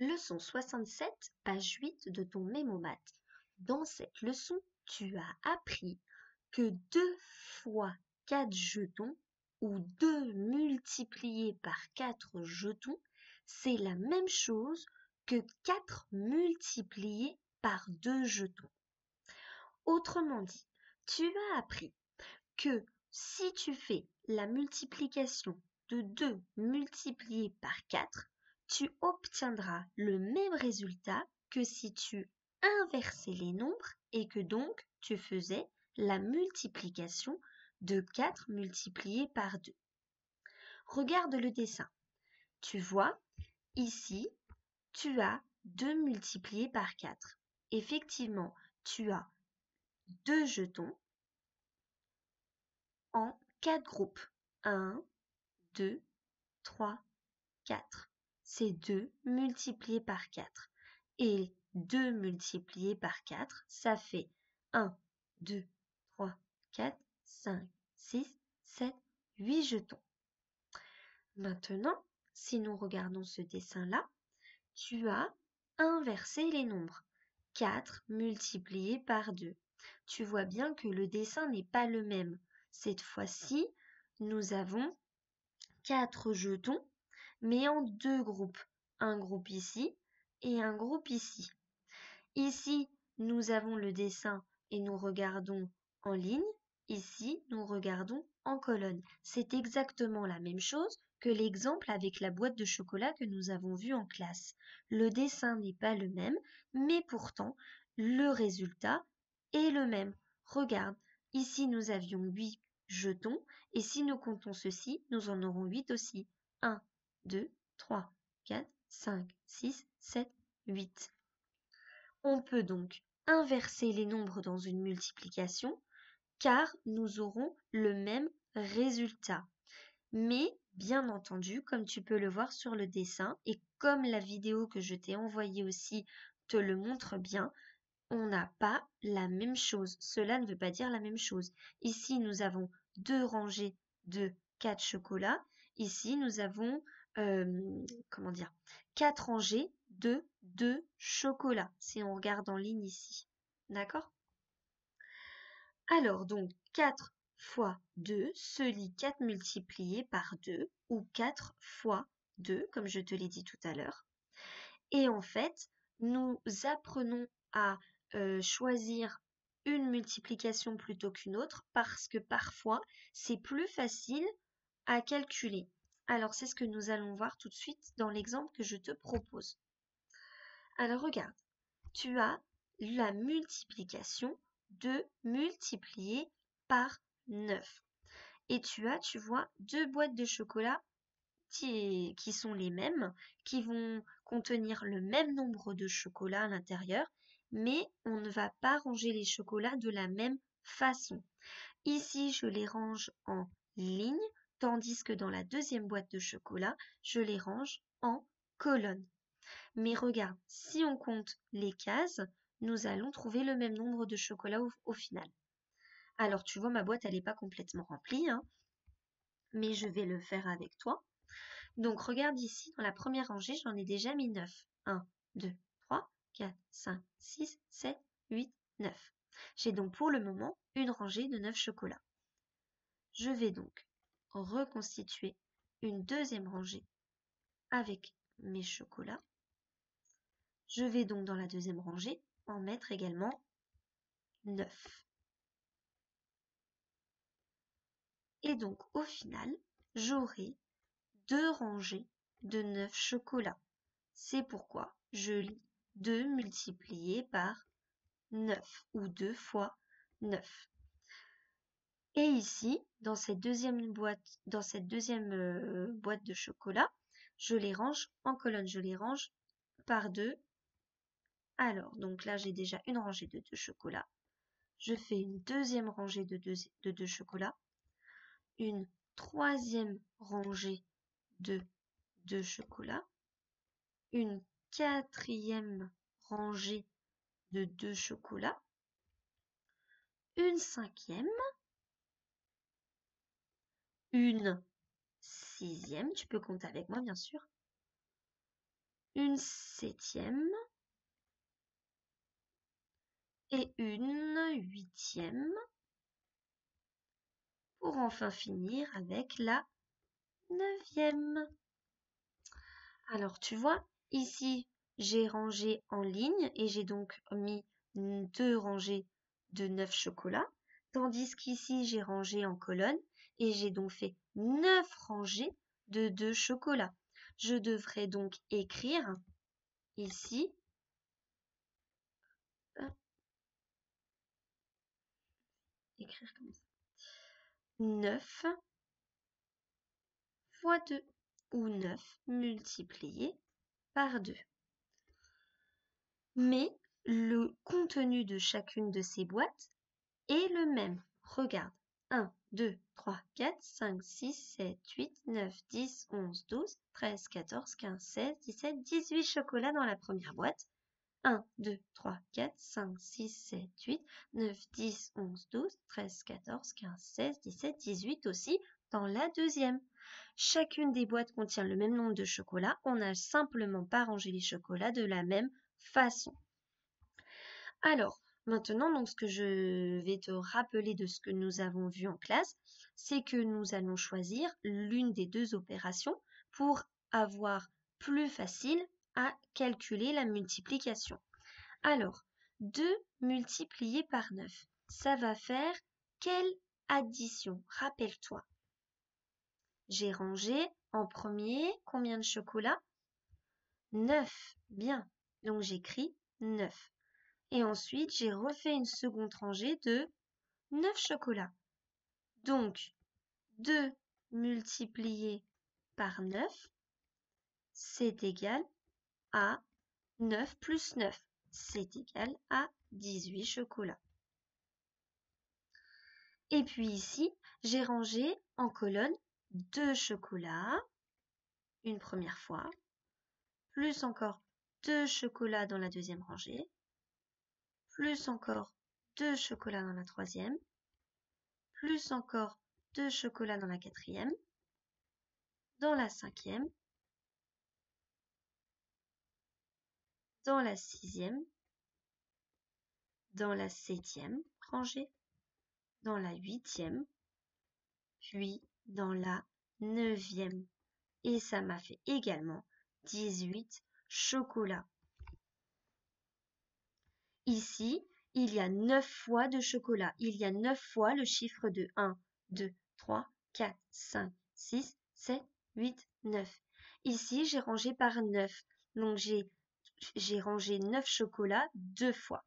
Leçon 67, page 8 de ton mémomath. Dans cette leçon, tu as appris que 2 fois 4 jetons ou 2 multiplié par 4 jetons, c'est la même chose que 4 multiplié par 2 jetons. Autrement dit, tu as appris que si tu fais la multiplication de 2 multiplié par 4, tu obtiendras le même résultat que si tu inversais les nombres et que donc tu faisais la multiplication de 4 multiplié par 2. Regarde le dessin. Tu vois, ici, tu as 2 multiplié par 4. Effectivement, tu as 2 jetons en 4 groupes. 1, 2, 3, 4. C'est 2 multiplié par 4. Et 2 multiplié par 4, ça fait 1, 2, 3, 4, 5, 6, 7, 8 jetons. Maintenant, si nous regardons ce dessin-là, tu as inversé les nombres. 4 multiplié par 2. Tu vois bien que le dessin n'est pas le même. Cette fois-ci, nous avons 4 jetons, mais en 2 groupes. Un groupe ici et un groupe ici. Ici, nous avons le dessin et nous regardons en ligne. Ici, nous regardons en colonne. C'est exactement la même chose que l'exemple avec la boîte de chocolat que nous avons vu en classe. Le dessin n'est pas le même, mais pourtant, le résultat est le même. Regarde, ici nous avions 8 jetons, et si nous comptons ceci, nous en aurons 8 aussi. 1, 2, 3, 4, 5, 6, 7, 8. On peut donc inverser les nombres dans une multiplication, car nous aurons le même résultat. Mais, bien entendu, comme tu peux le voir sur le dessin, et comme la vidéo que je t'ai envoyée aussi te le montre bien, on n'a pas la même chose. Cela ne veut pas dire la même chose. Ici, nous avons 2 rangées de 4 chocolats. Ici, nous avons 4 rangées de 2 chocolats, si on regarde en ligne ici. D'accord? Alors, donc, 4 fois 2 se lit 4 multiplié par 2 ou 4 fois 2, comme je te l'ai dit tout à l'heure. Et en fait, nous apprenons à choisir une multiplication plutôt qu'une autre parce que parfois, c'est plus facile à calculer. Alors, c'est ce que nous allons voir tout de suite dans l'exemple que je te propose. Alors, regarde, tu as la multiplication de multiplier par 9. Et tu vois, 2 boîtes de chocolat qui sont les mêmes, qui vont contenir le même nombre de chocolats à l'intérieur, mais on ne va pas ranger les chocolats de la même façon. Ici, je les range en ligne, tandis que dans la deuxième boîte de chocolat, je les range en colonne. Mais regarde, si on compte les cases, nous allons trouver le même nombre de chocolats au final. Alors, tu vois, ma boîte, elle n'est pas complètement remplie, hein, mais je vais le faire avec toi. Donc, regarde ici, dans la première rangée, j'en ai déjà mis 9. 1, 2, 3, 4, 5, 6, 7, 8, 9. J'ai donc pour le moment une rangée de 9 chocolats. Je vais donc reconstituer une deuxième rangée avec mes chocolats. Je vais donc dans la deuxième rangée en mettre également 9. Et donc, au final, j'aurai 2 rangées de 9 chocolats. C'est pourquoi je lis 2 multiplié par 9 ou 2 fois 9. Et ici, dans cette deuxième boîte de chocolat, je les range en colonne, je les range par 2. Alors, donc là, j'ai déjà une rangée de 2 chocolats. Je fais une deuxième rangée de 2 chocolats, une troisième rangée de 2 chocolats, une quatrième rangée de 2 chocolats, une cinquième, une sixième, tu peux compter avec moi bien sûr, une septième et une huitième pour enfin finir avec la neuvième. Alors tu vois, ici j'ai rangé en ligne et j'ai donc mis 2 rangées de 9 chocolats, tandis qu'ici j'ai rangé en colonne et j'ai donc fait 9 rangées de 2 chocolats. Je devrais donc écrire ici écrire comme ça 9 fois 2 ou 9 multiplié par 2. Mais le contenu de chacune de ces boîtes est le même. Regarde. 1, 2, 3, 4, 5, 6, 7, 8, 9, 10, 11, 12, 13, 14, 15, 16, 17, 18 chocolats dans la première boîte. 1, 2, 3, 4, 5, 6, 7, 8, 9, 10, 11, 12, 13, 14, 15, 16, 17, 18 aussi dans la deuxième. Chacune des boîtes contient le même nombre de chocolats. On n'a simplement pas rangé les chocolats de la même façon. Alors, maintenant, donc, ce que je vais te rappeler de ce que nous avons vu en classe, c'est que nous allons choisir l'une des deux opérations pour avoir plus facile à calculer la multiplication. Alors, 2 multiplié par 9, ça va faire quelle addition? Rappelle-toi. J'ai rangé en premier combien de chocolats? 9. Bien. Donc j'écris 9. Et ensuite, j'ai refait une seconde rangée de 9 chocolats. Donc, 2 multiplié par 9, c'est égal à 9 plus 9. C'est égal à 18 chocolats. Et puis ici, j'ai rangé en colonne 2 chocolats, une première fois, plus encore 2 chocolats dans la deuxième rangée, plus encore 2 chocolats dans la troisième, plus encore 2 chocolats dans la quatrième, dans la cinquième, dans la sixième, dans la septième rangée, dans la huitième, puis dans la neuvième. Et ça m'a fait également 18 chocolats. Ici, il y a 9 fois de chocolat. Il y a 9 fois le chiffre de 1, 2, 3, 4, 5, 6, 7, 8, 9. Ici, j'ai rangé par 9. Donc, j'ai rangé 9 chocolats 2 fois.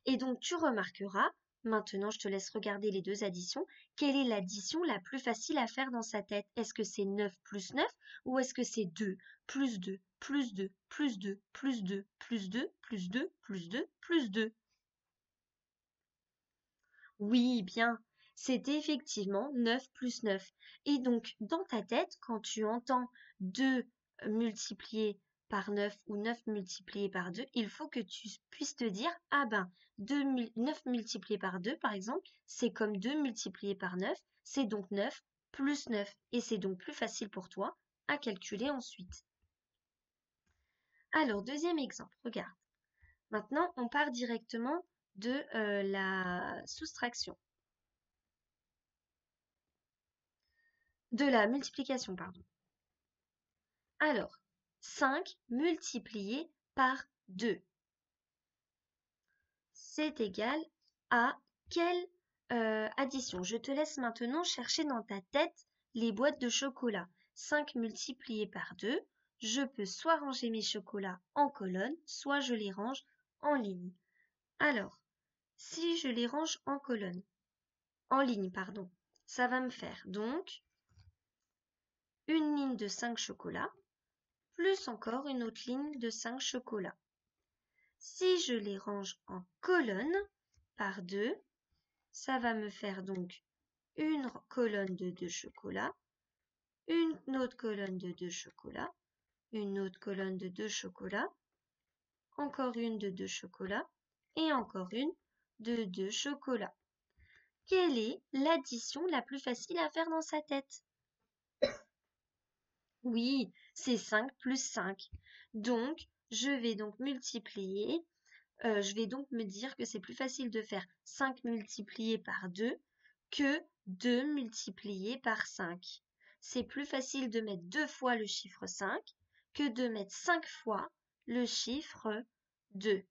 Et donc, tu remarqueras, maintenant je te laisse regarder les deux additions, quelle est l'addition la plus facile à faire dans sa tête? Est-ce que c'est 9 plus 9 ou est-ce que c'est 2 plus 2 plus 2 plus 2 plus 2 plus 2 plus 2 plus 2 plus 2? Oui, bien, c'est effectivement 9 plus 9. Et donc, dans ta tête, quand tu entends 2 multiplié par 9 ou 9 multiplié par 2, il faut que tu puisses te dire, ah ben, 9 multiplié par 2, par exemple, c'est comme 2 multiplié par 9, c'est donc 9 plus 9. Et c'est donc plus facile pour toi à calculer ensuite. Alors, deuxième exemple, regarde. Maintenant, on part directement de la soustraction. De la multiplication, pardon. Alors, 5 multiplié par 2, c'est égal à quelle addition? Je te laisse maintenant chercher dans ta tête les boîtes de chocolat. 5 multiplié par 2, je peux soit ranger mes chocolats en colonne, soit je les range en ligne. Alors, si je les range en colonne, en ligne, pardon, ça va me faire donc une ligne de 5 chocolats, plus encore une autre ligne de 5 chocolats. Si je les range en colonne par 2, ça va me faire donc une colonne de 2 chocolats, une autre colonne de 2 chocolats, une autre colonne de 2 chocolats, encore une de 2 chocolats et encore une de 2 chocolats. Quelle est l'addition la plus facile à faire dans sa tête? Oui, c'est 5 plus 5. Donc, je vais donc multiplier. Je vais donc me dire que c'est plus facile de faire 5 multiplié par 2 que 2 multiplié par 5. C'est plus facile de mettre 2 fois le chiffre 5 que de mettre 5 fois le chiffre 2.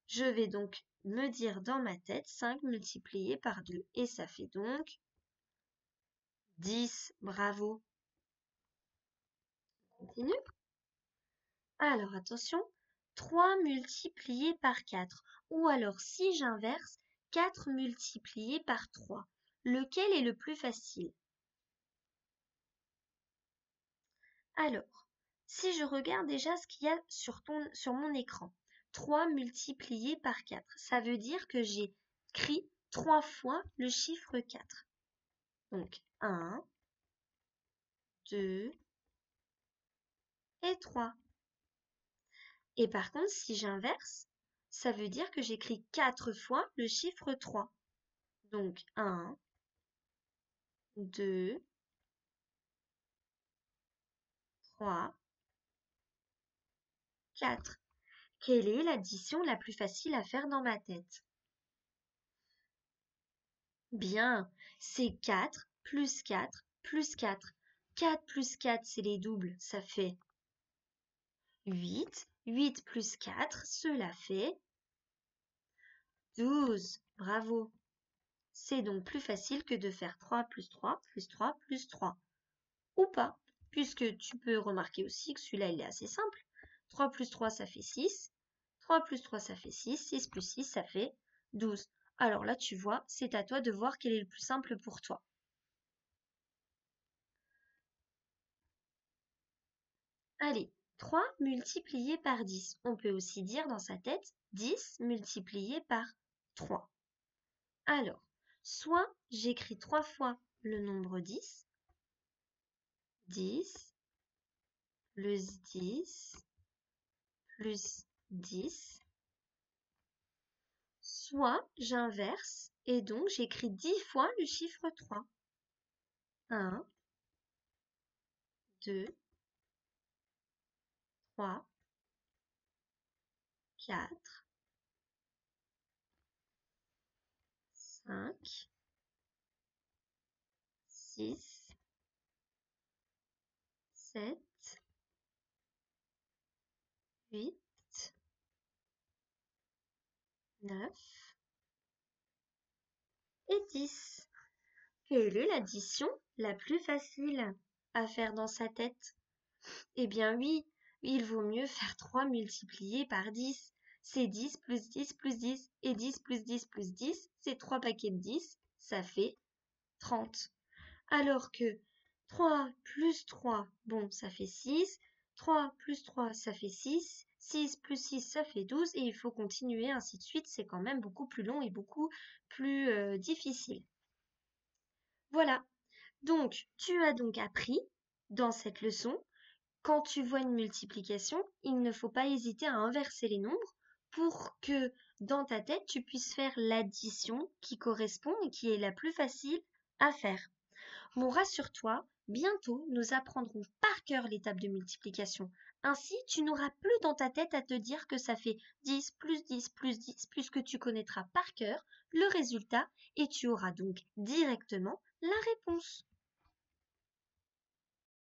Je vais donc me dire dans ma tête 5 multiplié par 2 et ça fait donc 10. Bravo. On continue. Alors attention, 3 multiplié par 4. Ou alors si j'inverse, 4 multiplié par 3. Lequel est le plus facile? Alors, si je regarde déjà ce qu'il y a sur mon écran, 3 multiplié par 4, ça veut dire que j'ai écrit 3 fois le chiffre 4. Donc 1, 2 et 3. Et par contre, si j'inverse, ça veut dire que j'écris 4 fois le chiffre 3. Donc 1, 2, 3, 4. Quelle est l'addition la plus facile à faire dans ma tête? Bien, c'est 4 plus 4 plus 4. 4 plus 4, c'est les doubles, ça fait 8. 8 plus 4, cela fait 12. Bravo. C'est donc plus facile que de faire 3 plus 3 plus 3 plus 3. Ou pas, puisque tu peux remarquer aussi que celui-là, il est assez simple. 3 plus 3, ça fait 6. 3 plus 3, ça fait 6. 6 plus 6, ça fait 12. Alors là, tu vois, c'est à toi de voir quel est le plus simple pour toi. Allez, 3 multiplié par 10. On peut aussi dire dans sa tête 10 multiplié par 3. Alors, soit j'écris 3 fois le nombre 10, 10 plus 10 plus 10, soit j'inverse et donc j'écris 10 fois le chiffre 3. 1, 2, 3, 4, 5, 6, 7, 8, 9 et 10. Quelle est l'addition la plus facile à faire dans sa tête? Eh bien oui, il vaut mieux faire 3 multiplié par 10. C'est 10 plus 10 plus 10. Et 10 plus 10 plus 10, c'est 3 paquets de 10, ça fait 30. Alors que 3 plus 3, bon, ça fait 6. 3 plus 3, ça fait 6. 6 plus 6, ça fait 12. Et il faut continuer ainsi de suite. C'est quand même beaucoup plus long et beaucoup plus difficile. Voilà. Donc, tu as donc appris dans cette leçon, quand tu vois une multiplication, il ne faut pas hésiter à inverser les nombres pour que dans ta tête, tu puisses faire l'addition qui correspond et qui est la plus facile à faire. Bon, rassure-toi, bientôt nous apprendrons par cœur l'étape de multiplication. Ainsi, tu n'auras plus dans ta tête à te dire que ça fait 10 plus 10 plus 10, puisque tu connaîtras par cœur le résultat et tu auras donc directement la réponse.